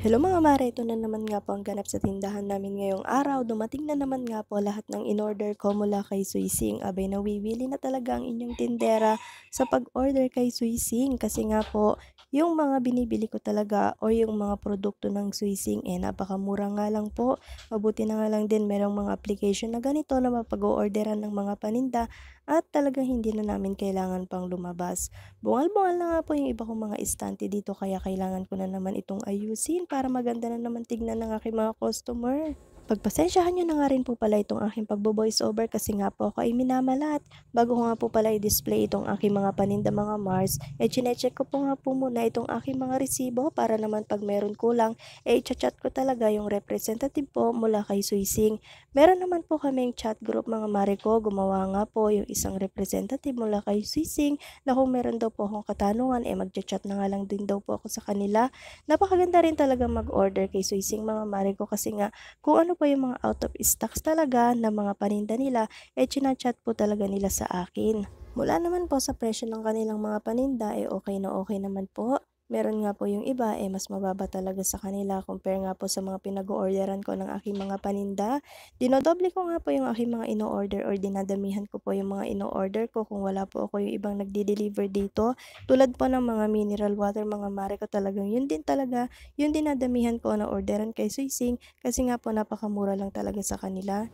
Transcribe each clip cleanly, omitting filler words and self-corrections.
Hello mga mare, ito na naman nga po ang ganap sa tindahan namin ngayong araw. Dumating na naman nga po lahat ng in-order ko mula kay Suising. Abay, nawiwili na talaga ang inyong tindera sa pag-order kay Suising. Kasi nga po, yung mga binibili ko talaga o yung mga produkto ng Suising, napakamura nga lang po. Mabuti na nga lang din merong mga application na ganito na mapag-orderan ng mga paninda at talagang hindi na namin kailangan pang lumabas. Bungal-bungal na nga po yung iba kong mga estante dito kaya kailangan ko na naman itong ayusin para maganda na naman tignan ng aking mga customer. Pagpasensyahan nyo na nga rin po pala itong aking pagbo-voice over kasi nga po ako ay minamalat. Bago ko nga po pala i-display itong aking mga paninda mga Mars, chinecheck ko po nga po muna itong aking mga resibo para naman pag meron kulang, i-chat ko talaga yung representative po mula kay Suising. Meron naman po kaming chat group mga mare ko, gumawa nga po yung isang representative mula kay Suising na kung meron daw po akong katanungan, mag-chat na nga lang din daw po ako sa kanila. Napakaganda rin talaga mag-order kay Suising mga mare ko kasi nga kung ano po yung mga out of stocks talaga na mga paninda nila, chinachat po talaga nila sa akin. Mula naman po sa presyo ng kanilang mga paninda, okay na okay naman po. Meron nga po yung iba, mas mababa talaga sa kanila compare nga po sa mga pinag-orderan ko ng aking mga paninda. Dinodoble ko nga po yung aking mga ino-order or dinadamihan ko po yung mga ino-order ko kung wala po ako yung ibang nagdi-deliver dito. Tulad po ng mga mineral water, mga mare ko talagang yun din talaga, yung dinadamihan ko na orderan kay Suising kasi nga po napakamura lang talaga sa kanila.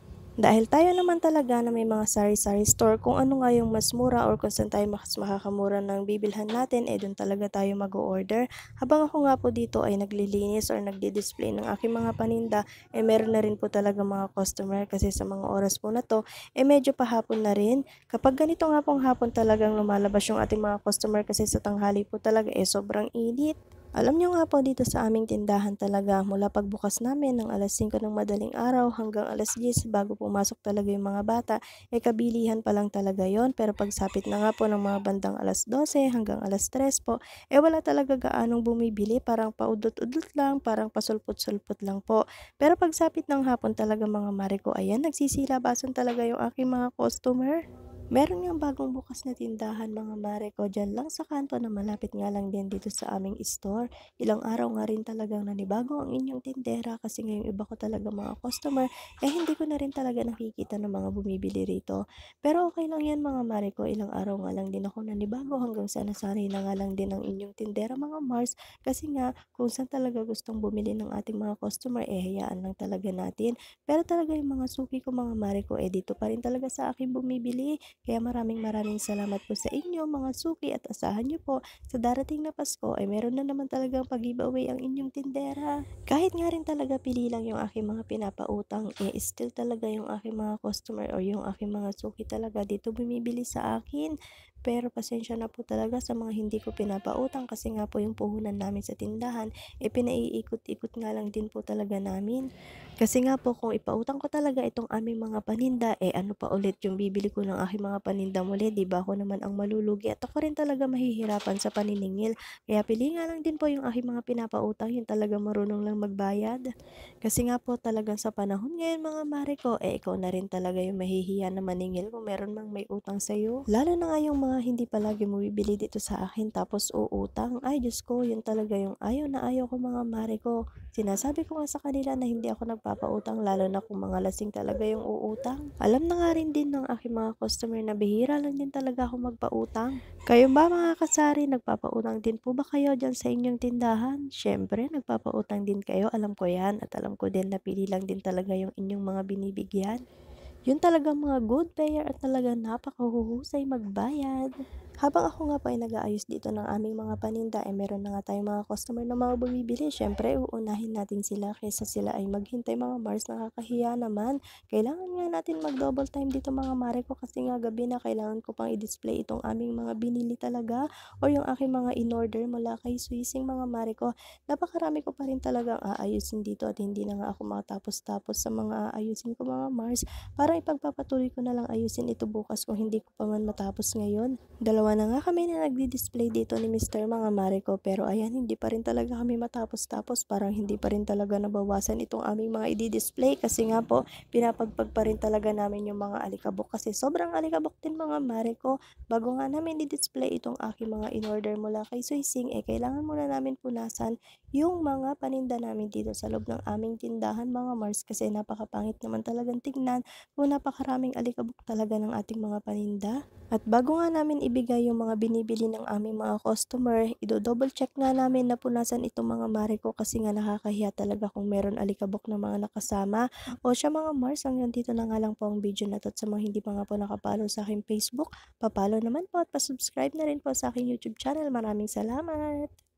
Dahil tayo naman talaga na may mga sari-sari store, kung ano nga yung mas mura or kung saan tayo mas makakamura ng bibilhan natin, doon talaga tayo mag-order. Habang ako nga po dito ay naglilinis or nagdi-display ng aking mga paninda, meron na rin po talaga mga customer kasi sa mga oras po na to, medyo pahapon na rin. Kapag ganito nga pong hapon talagang lumalabas yung ating mga customer kasi sa tanghali po talaga sobrang init. Alam nyo nga po dito sa aming tindahan talaga mula pagbukas namin ng alas 5 ng madaling araw hanggang alas 10 bago pumasok talaga yung mga bata, kabilihan pa lang talaga yon. Pero pagsapit na nga po ng mga bandang alas 12 hanggang alas 3 po, wala talaga gaanong bumibili, parang paudot-udot lang, parang pasulpot-sulpot lang po. Pero pagsapit ng hapon talaga mga mare ko, ayan, nagsisilabasan talaga yung aking mga customer. Meron ngang bagong bukas na tindahan mga mare ko dyan lang sa kanto na malapit nga lang din dito sa aming store. Ilang araw nga rin talagang nanibago ang inyong tindera kasi ngayong iba ko talaga mga customer, hindi ko na rin talaga nakikita ng mga bumibili rito. Pero okay lang yan mga mare ko, ilang araw nga lang din ako nanibago hanggang sa nasanay na nga lang din ang inyong tindera mga Mars kasi nga kung saan talaga gustong bumili ng ating mga customer, hayaan lang talaga natin. Pero talaga yung mga suki ko mga mare ko, dito pa rin talaga sa akin bumibili. Kaya maraming maraming salamat po sa inyo mga suki at asahan niyo po sa darating na Pasko ay meron na naman talagang pag-giveaway ang inyong tindera. Kahit nga rin talaga pili lang yung aking mga pinapautang, still talaga yung aking mga customer o yung aking mga suki talaga dito bumibili sa akin. Pero pasensya na po talaga sa mga hindi ko pinapautang kasi nga po yung puhunan namin sa tindahan, pinaiikot-ikot nga lang din po talaga namin. Kasi nga po kung ipautang ko talaga itong aming mga paninda, ano pa ulit yung bibili ko ng aking mga paninda muli, 'di ba? Ako naman ang malulugi at ako rin talaga mahihirapan sa paniningil. Kaya pili nga lang din po yung aking mga pinapautang, yung talaga marunong lang magbayad. Kasi nga po talagang sa panahon ngayon mga mare ko, ikaw na rin talaga yung mahihiya na maningil kung meron mang may utang sa'yo. Lalo na nga yung mga hindi palagi bumibili dito sa akin tapos uutang. Ay Diyos ko, yun talaga yung ayaw na ayaw ko mga mare ko. Sinasabi ko nga sa kanila na hindi ako nagpapautang lalo na kung mga lasing talaga yung uutang. Alam na nga rin din ng aking mga customer na bihira lang din talaga ako magpautang. Kayo ba mga kasari, nagpapautang din po ba kayo dyan sa inyong tindahan? Siyempre, nagpapautang din kayo, alam ko yan at alam ko din na pili lang din talaga yung inyong mga binibigyan. Yun talagang mga good payer at talagang napakahuhusay magbayad. Habang ako nga pa ay nag-aayos dito ng aming mga paninda, meron na nga tayong mga customer na mga bumibili. Siyempre, uunahin natin sila kaysa sila ay maghintay mga Mars, nakakahiya naman. Kailangan nga natin mag-double time dito mga mare ko kasi nga gabi na kailangan ko pang i-display itong aming mga binili talaga o yung aking mga in-order mula kay Swissing mga mare ko. Napakarami ko pa rin talagang aayusin dito at hindi na nga ako makatapos-tapos sa mga aayusin ko mga Mars. Parang ipagpapatuloy ko na lang ayusin ito bukas kung hindi ko pa man matapos ngayon. Dalawa Gumagawa na nga kami na nagdi-display dito ni Mister mga mare ko, pero ayan hindi pa rin talaga kami matapos-tapos, parang hindi pa rin talaga nabawasan itong aming mga i-di-display kasi nga po pinapagpag pa rin talaga namin yung mga alikabok kasi sobrang alikabok din mga mare ko. Bago nga namin i-display itong aking mga in-order mula kay Suising, kailangan muna namin punasan yung mga paninda namin dito sa loob ng aming tindahan mga Mars kasi napakapangit naman talagang tignan kung napakaraming alikabok talaga ng ating mga paninda. At bago nga namin ibigay yung mga binibili ng aming mga customer, ido-double check nga namin na punasan itong mga mare ko kasi nga nakakahiya talaga kung meron alikabok na mga nakasama. O siya mga Mars, hanggang dito na nga lang po ang video na to. At sa mga hindi pa nga po nakapalo sa aking Facebook, papalo naman po at pasubscribe na rin po sa aking YouTube channel. Maraming salamat!